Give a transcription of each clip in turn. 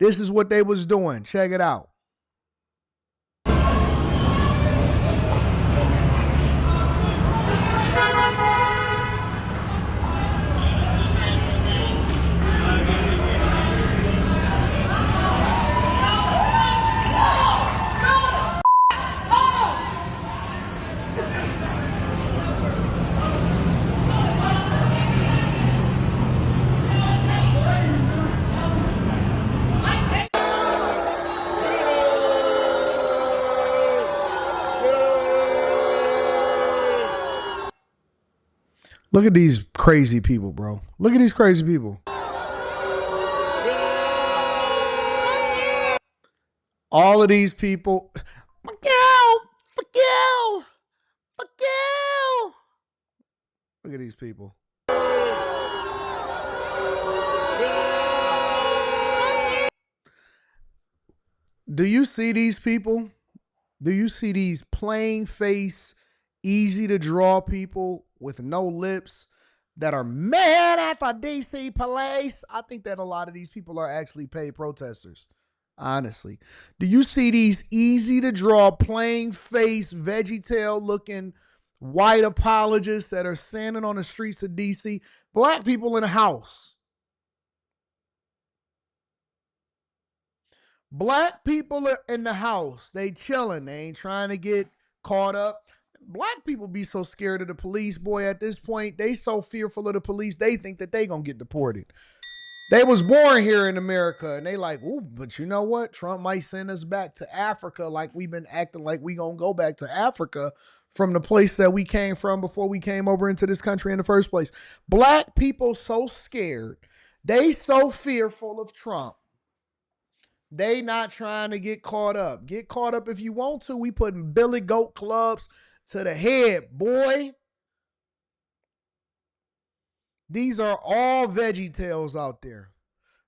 This is what they was doing. Check it out. Look at these crazy people, bro. Look at these crazy people. All of these people. Fuck you! Fuck you! Fuck you! Look at these people. Do you see these people? Do you see these plain face, easy to draw people with no lips that are mad at the DC police? I think that a lot of these people are actually paid protesters. Honestly. Do you see these easy to draw, plain face, veggie tail looking white apologists that are standing on the streets of DC? Black people in a house. Black people are in the house. They chilling. They ain't trying to get caught up. Black people be so scared of the police, boy. At this point, they so fearful of the police, they think that they gonna get deported. They was born here in America, and they like, ooh, but you know what? Trump might send us back to Africa, like we've been acting like we gonna go back to Africa from the place that we came from before we came over into this country in the first place. Black people so scared, they so fearful of Trump. They not trying to get caught up. Get caught up if you want to. We putting Billy Goat clubs to the head, boy. These are all veggie tails out there.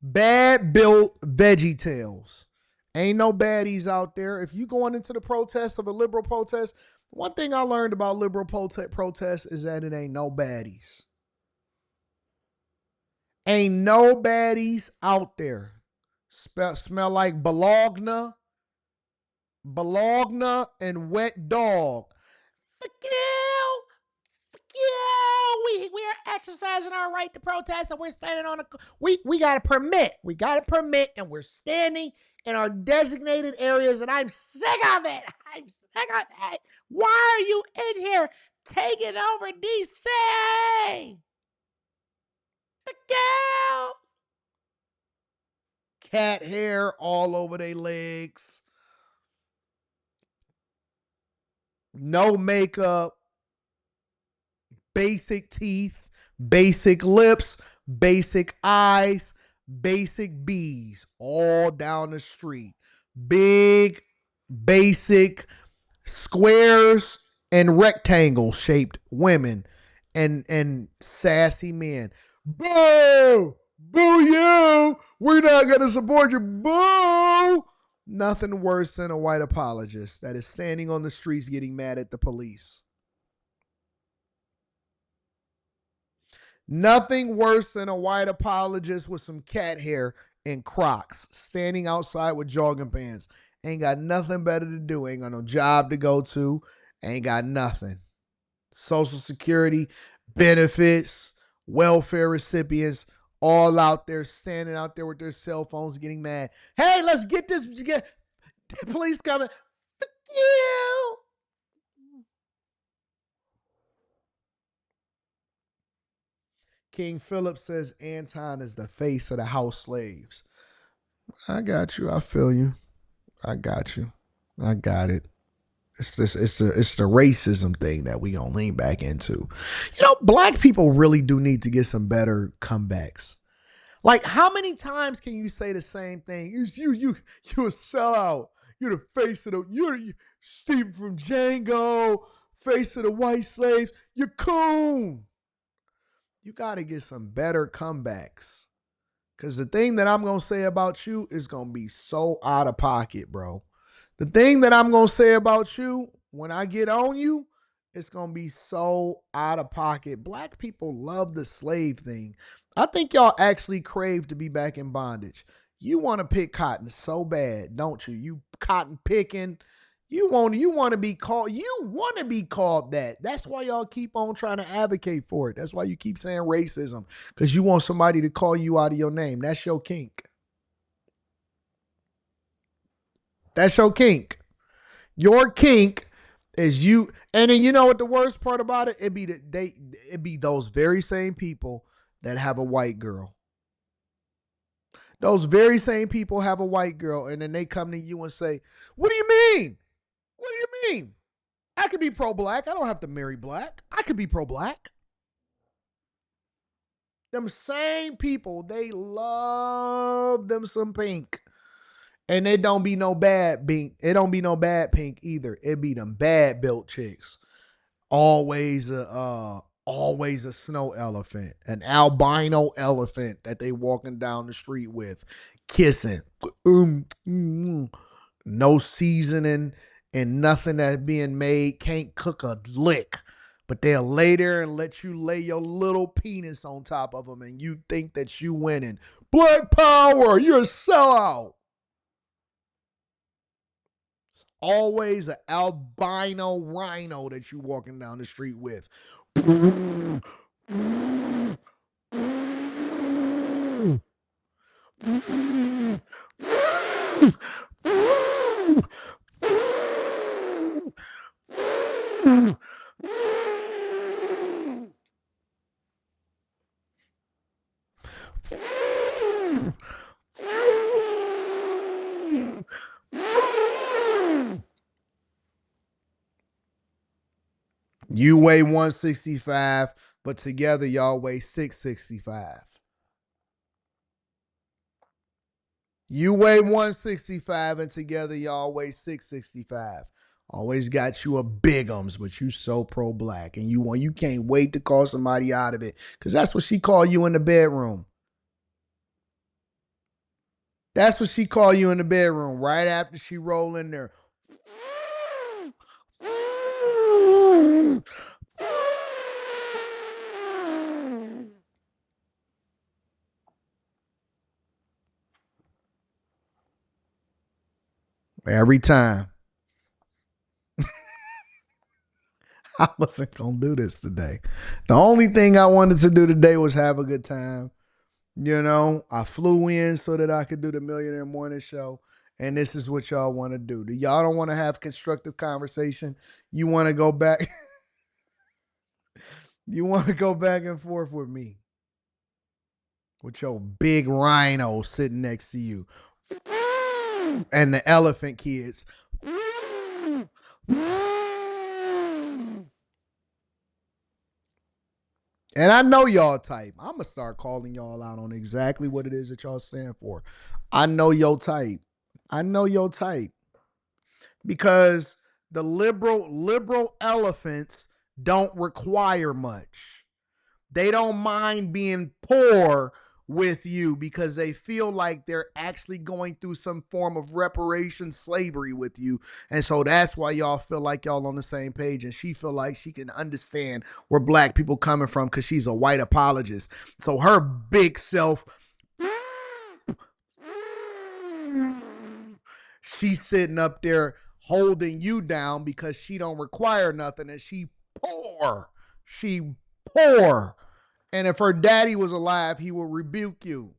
Bad built veggie tails. Ain't no baddies out there. If you going into the protest of a liberal protest, one thing I learned about liberal protests is that it ain't no baddies. Ain't no baddies out there. Smell like Bologna and wet dog. Fuck you! Fuck you! We are exercising our right to protest, and we're standing on a. We got a permit. We got a permit, and we're standing in our designated areas. And I'm sick of it. I'm sick of it. Why are you in here taking over DC? Fuck you! Cat hair all over their legs. No makeup, basic teeth, basic lips, basic eyes, basic B's all down the street. Big, basic squares and rectangle shaped women and sassy men. Boo! Boo you! We're not going to support you. Boo! Nothing worse than a white apologist that is standing on the streets getting mad at the police. Nothing worse than a white apologist with some cat hair and Crocs standing outside with jogging pants. Ain't got nothing better to do. Ain't got no job to go to. Ain't got nothing. Social Security, benefits, welfare recipients, all out there, standing out there with their cell phones getting mad. Hey, let's get this. Get police coming. Fuck you. King Philip says Anton is the face of the house slaves. I got you. I feel you. I got you. I got it. It's the racism thing that we gonna lean back into. You know, black people really do need to get some better comebacks. Like, how many times can you say the same thing? You a sellout. You're the face of the you're Steve from Django, face of the white slaves. You're coon. You gotta get some better comebacks. Cause the thing that I'm gonna say about you is gonna be so out of pocket, bro. The thing that I'm going to say about you when I get on you, it's going to be so out of pocket. Black people love the slave thing. I think y'all actually crave to be back in bondage. You want to pick cotton so bad, don't you? You cotton picking. You want to be called. You want to be called that. That's why y'all keep on trying to advocate for it. That's why you keep saying racism, because you want somebody to call you out of your name. That's your kink. That's your kink. Your kink is you. And then you know what the worst part about it? It be those very same people that have a white girl. Those very same people have a white girl, and then they come to you and say, "What do you mean? What do you mean? I could be pro-black. I don't have to marry black. I could be pro-black." Them same people, they love them some pink. And it don't be no bad pink. It don't be no bad pink either. It be them bad built chicks. Always a snow elephant, an albino elephant that they walking down the street with, kissing. No seasoning and nothing that's being made, can't cook a lick. But they'll lay there and let you lay your little penis on top of them, and you think that you winning. Black power, you're a sellout. Always an albino rhino that you walking down the street with. You weigh 165, but together y'all weigh 665. You weigh 165 and together y'all weigh 665. Always got you a bigums, but you so pro-black, and you can't wait to call somebody out of it, because that's what she called you in the bedroom. That's what she called you in the bedroom right after she roll in there. Every time. I wasn't going to do this today. The only thing I wanted to do today was have a good time. You know, I flew in so that I could do the Millionaire Morning Show. And this is what y'all want to do. Y'all don't want to have constructive conversation. You want to go back. You want to go back and forth with me. With your big rhino sitting next to you. And the elephant kids. And I know y'all type. I'm going to start calling y'all out on exactly what it is that y'all stand for. I know your type. I know your type. Because the liberal elephants don't require much. They don't mind being poor with you because they feel like they're actually going through some form of reparation slavery with you. And so that's why y'all feel like y'all on the same page. And she feel like she can understand where black people coming from because she's a white apologist. So her big self, she's sitting up there holding you down because she don't require nothing and she poor. She poor. And if her daddy was alive, he would rebuke you.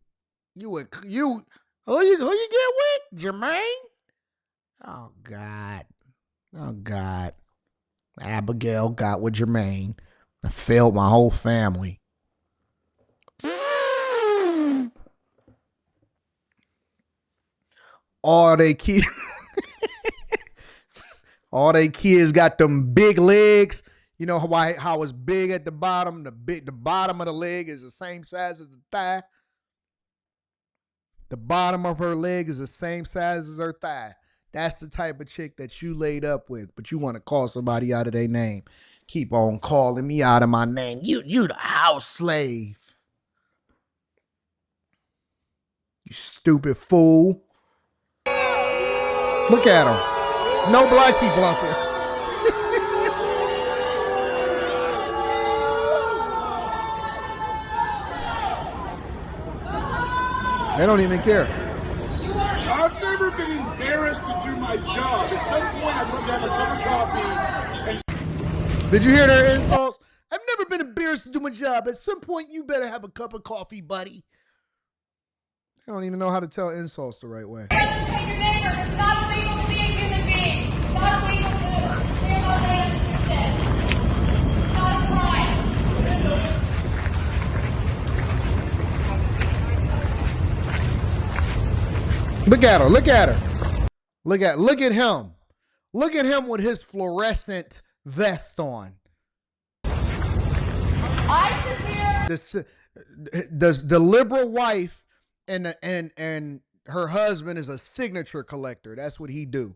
Who you get with? Jermaine? Oh God. Oh God. Abigail got with Jermaine. I failed my whole family. All they kids all they kids got them big legs. You know how it's big at the bottom? The bottom of the leg is the same size as the thigh. The bottom of her leg is the same size as her thigh. That's the type of chick that you laid up with, but you want to call somebody out of their name. Keep on calling me out of my name. You the house slave. You stupid fool. Look at them. There's no black people out there. They don't even care. I've never been embarrassed to do my job. At some point, I'd love to have a cup of coffee. And did you hear their insults? I've never been embarrassed to do my job. At some point, you better have a cup of coffee, buddy. I don't even know how to tell insults the right way. Respect your neighbors. It's not illegal to be a human being. It's not illegal to stand on land and do this. It's not a crime. Look at her. Look at her. Look at him. Look at him with his fluorescent vest on. The liberal wife and her husband is a signature collector. That's what he do.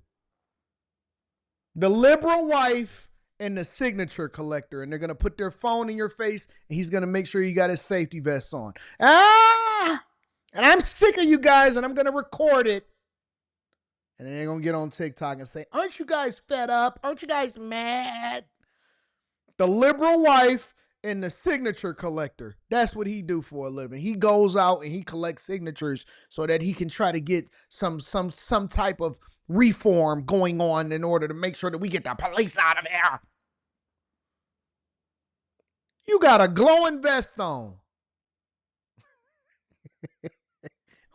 The liberal wife and the signature collector, and they're gonna put their phone in your face, and he's gonna make sure you got his safety vest on. And I'm sick of you guys, and I'm gonna record it. And then they're gonna get on TikTok and say, "Aren't you guys fed up? Aren't you guys mad?" The liberal wife and the signature collector. That's what he do for a living. He goes out and he collects signatures so that he can try to get some type of reform going on in order to make sure that we get the police out of here. You got a glowing vest on.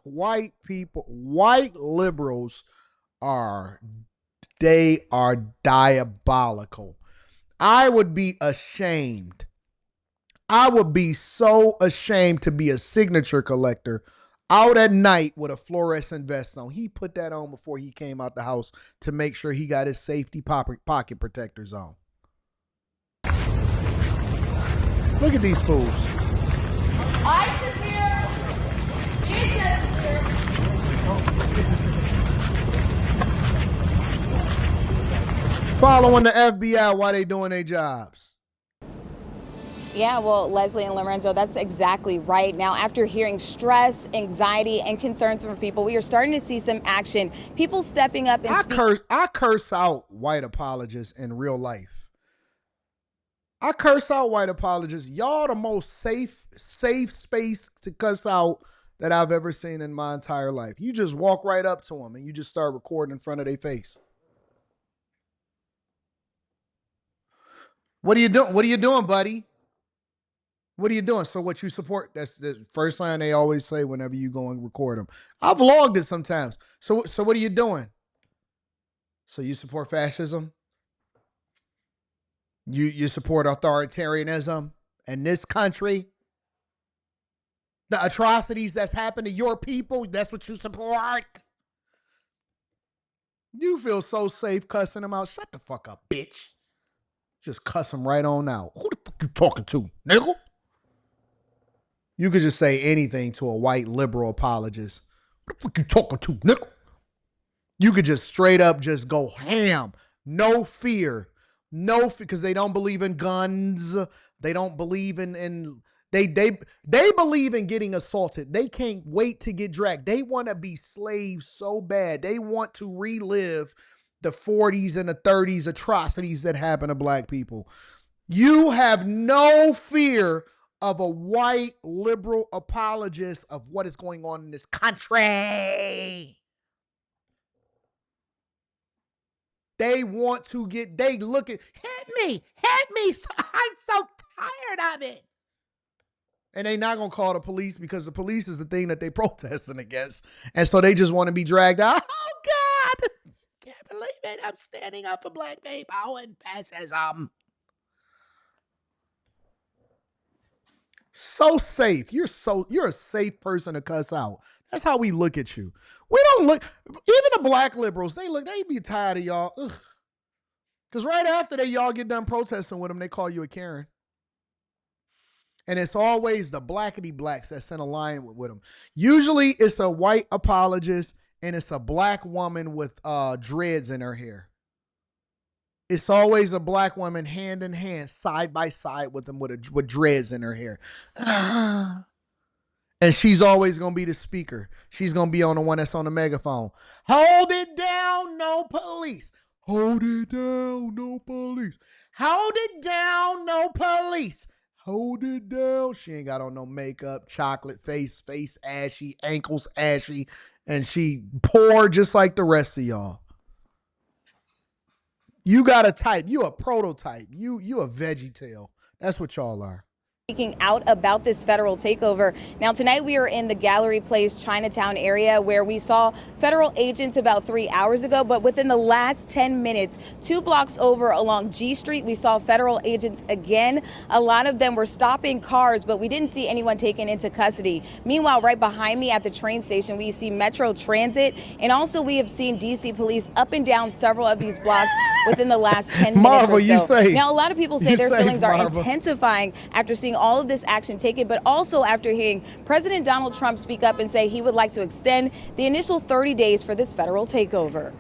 White people, white liberals are diabolical. I would be ashamed. I would be so ashamed to be a signature collector out at night with a fluorescent vest on. He put that on before he came out the house to make sure he got his safety pocket protectors on. Look at these fools. ISIS here. Jesus here. Following the FBI while they doing their jobs. Yeah, well, Leslie and Lorenzo, that's exactly right. Now, after hearing stress, anxiety, and concerns from people, we are starting to see some action. People stepping up and I curse out white apologists in real life. I curse out white apologists. Y'all the most safe space to cuss out that I've ever seen in my entire life. You just walk right up to them and you just start recording in front of their face. What are you doing? What are you doing, buddy? What are you doing? So what you support? That's the first line they always say whenever you go and record them. I've vlogged it sometimes. So what are you doing? So you support fascism? You support authoritarianism in this country? The atrocities that's happened to your people, that's what you support? You feel so safe cussing them out. Shut the fuck up, bitch. Just cuss them right on out. Who the fuck you talking to, nigga? You could just say anything to a white liberal apologist. What the fuck you talking to, nigga? You could just straight up just go ham. No fear. No fear, because they don't believe in guns. They don't believe in they believe in getting assaulted. They can't wait to get dragged. They want to be slaves so bad. They want to relive the 40s and the 30s atrocities that happen to black people. You have no fear of a white liberal apologist of what is going on in this country. They want to they look at, hit me. I'm so tired of it. And they not going to call the police because the police is the thing that they protesting against. And so they just want to be dragged out. Oh, God. Can't believe it. I'm standing up for black people and fascism. So safe. You're a safe person to cuss out. That's how we look at you. We don't look, even the black liberals, they be tired of y'all. Because right after y'all get done protesting with them, they call you a Karen. And it's always the blackity blacks that's in alignment with them. Usually it's a white apologist and it's a black woman with dreads in her hair. It's always a black woman hand in hand, side by side with them with dreads in her hair. And she's always going to be the speaker. She's going to be on the one that's on the megaphone. Hold it down, no police. Hold it down, no police. Hold it down, no police. Hold it down. She ain't got on no makeup, chocolate face ashy, ankles ashy. and she poor just like the rest of y'all. You got a type. You a prototype. You a veggie tail. That's what y'all are. Speaking out about this federal takeover. Now, tonight we are in the Gallery Place Chinatown area where we saw federal agents about 3 hours ago, but within the last 10 minutes, 2 blocks over along G Street, we saw federal agents again. A lot of them were stopping cars, but we didn't see anyone taken into custody. Meanwhile, right behind me at the train station, we see Metro Transit, and also we have seen DC police up and down several of these blocks within the last 10 minutes Marva, or so. you say. Now, a lot of people say their feelings are Marva. intensifying after seeing all of this action taken, but also after hearing President Donald Trump speak up and say he would like to extend the initial 30 days for this federal takeover.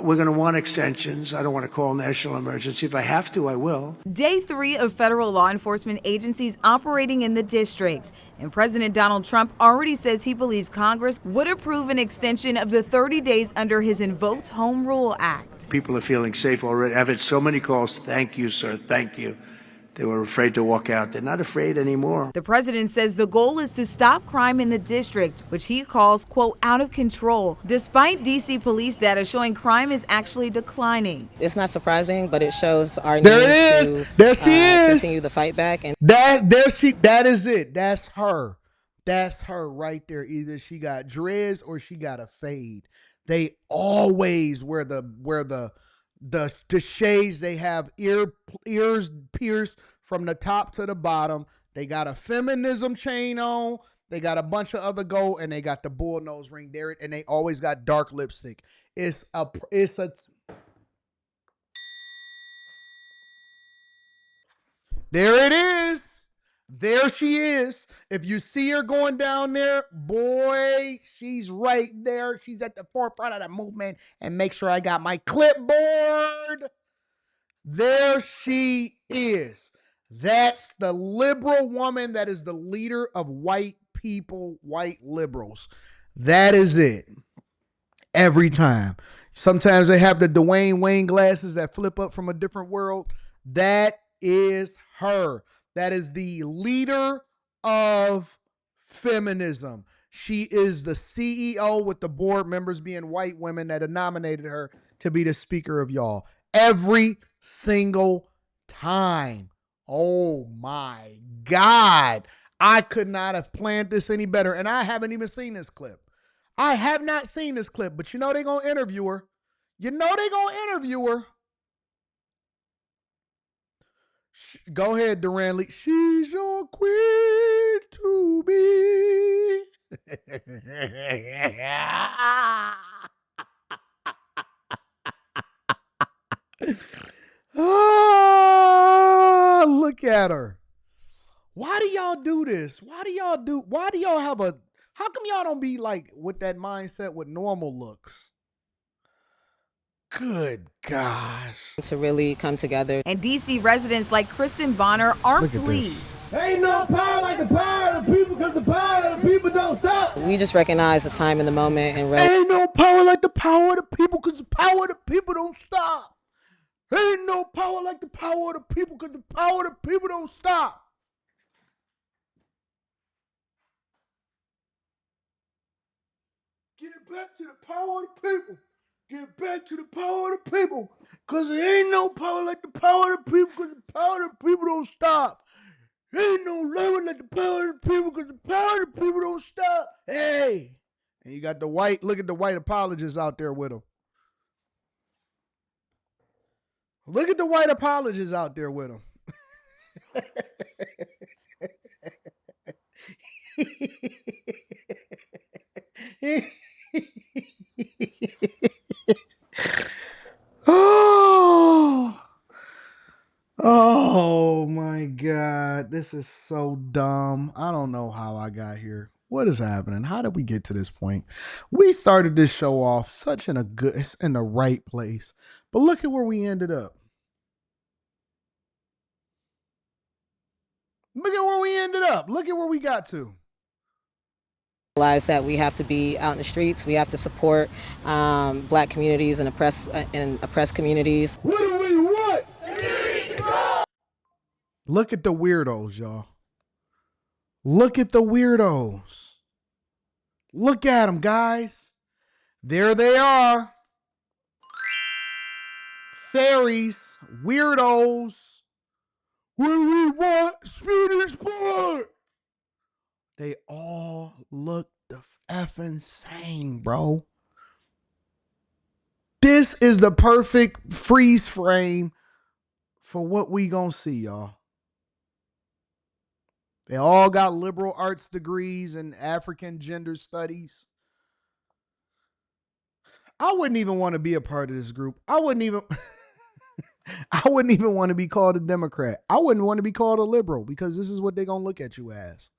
We're going to want extensions. I don't want to call national emergency. If I have to, I will. Day 3 of federal law enforcement agencies operating in the district. And President Donald Trump already says he believes Congress would approve an extension of the 30 days under his invoked Home Rule Act. People are feeling safe already. I've had so many calls. Thank you, sir. Thank you. They were afraid to walk out. They're not afraid anymore. The president says the goal is to stop crime in the district, which he calls, quote, out of control, despite D.C. police data showing crime is actually declining. It's not surprising, but it shows our need to continue the fight back. And that is it. That's her. That's her right there. Either she got dreads or she got a fade. They always wear the shades. They have ears pierced from the top to the bottom. They got a feminism chain on. They got a bunch of other gold, and they got the bull nose ring there, and they always got dark lipstick. It's a there it is. There she is. If you see her going down there, boy, she's right there. She's at the forefront of the movement. And make sure I got my clipboard. There she is. That's the liberal woman that is the leader of white people, white liberals. That is it. Every time. Sometimes they have the Dwayne Wayne glasses that flip up from a different world. That is her. That is the leader of feminism. She is the CEO with the board members being white women that have nominated her to be the speaker of y'all. Every single time. Oh my God. I could not have planned this any better. And I haven't even seen this clip. I have not seen this clip, but you know they're going to interview her. You know they're going to interview her. Go ahead, Duran Lee. She's your queen to be. Oh, look at her. Why do y'all do this? Why do y'all have how come y'all don't be like with that mindset with normal looks? Good gosh. to really come together. And D.C. residents like Kristen Bonner aren't pleased. Ain't no power like the power of the people, because the power of the people don't stop. We just recognize the time and the moment and Ain't no power like the power of the people, because the power of the people don't stop. Ain't no power like the power of the people, because the power of the people don't stop. Get back to the power of the people. Get back to the power of the people. Because there ain't no power like the power of the people, because the power of the people don't stop. Ain't no level like the power of the people, because the power of the people don't stop. Hey. And you got the white, look at the white apologists out there with them. Look at the white apologists out there with them. Oh my God. This is so dumb. I don't know how I got here. What is happening? How did we get to this point? We started this show off such in the right place. But look at where we ended up. Look at where we ended up. Look at where we got to. realize that we have to be out in the streets. We have to support Black communities and oppressed communities. What do we want? Look at the weirdos, y'all. Look at the weirdos. Look at them, guys. There they are. Fairies, weirdos. When we want Swedish blood. They all look the effing same, bro. This is the perfect freeze frame for what we gonna see, y'all. They all got liberal arts degrees and African gender studies. I wouldn't even want to be a part of this group. I wouldn't even want to be called a Democrat. I wouldn't want to be called a liberal because this is what they're gonna look at you as.